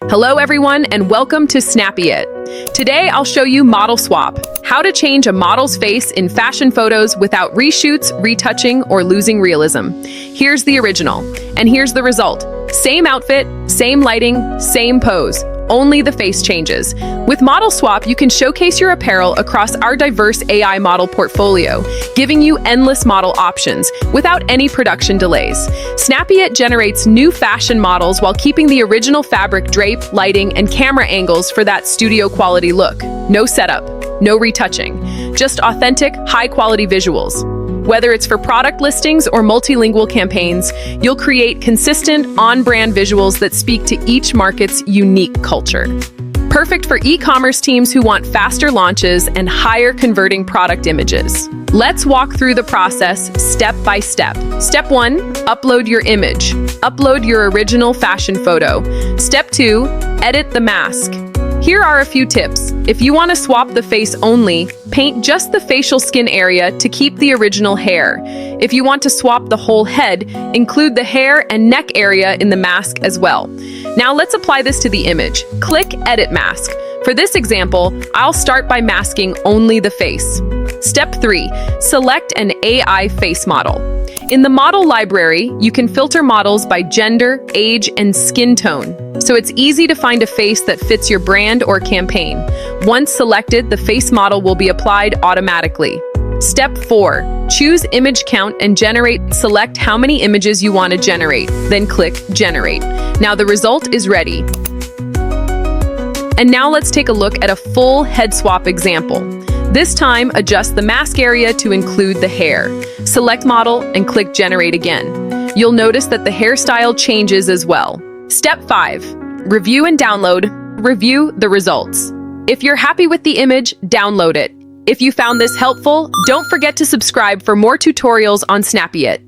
Hello everyone and welcome to Snappyit. Today I'll show you Model Swap, how to change a model's face in fashion photos without reshoots, retouching, or losing realism. Here's the original, and here's the result. Same outfit, same lighting, same pose. Only the face changes. With Model Swap, you can showcase your apparel across our diverse AI model portfolio, giving you endless model options without any production delays. Snappyit generates new fashion models while keeping the original fabric drape, lighting, and camera angles for that studio quality look. No setup, no retouching, just authentic, high-quality visuals. Whether it's for product listings or multilingual campaigns, you'll create consistent, on-brand visuals that speak to each market's unique culture. Perfect for e-commerce teams who want faster launches and higher converting product images. Let's walk through the process step by step. Step 1, upload your image. Upload your original fashion photo. Step 2, edit the mask. Here are a few tips. If you want to swap the face only, paint just the facial skin area to keep the original hair. If you want to swap the whole head, include the hair and neck area in the mask as well. Now let's apply this to the image. Click Edit Mask. For this example, I'll start by masking only the face. Step 3, select an AI face model. In the model library, you can filter models by gender, age, and skin tone, so it's easy to find a face that fits your brand or campaign. Once selected, the face model will be applied automatically. Step 4, choose image count and generate. Select how many images you want to generate, then click Generate. Now the result is ready. And now let's take a look at a full head swap example. This time, adjust the mask area to include the hair. Select model and click Generate again. You'll notice that the hairstyle changes as well. Step 5, review and download. Review the results. If you're happy with the image, download it. If you found this helpful, don't forget to subscribe for more tutorials on Snappyit.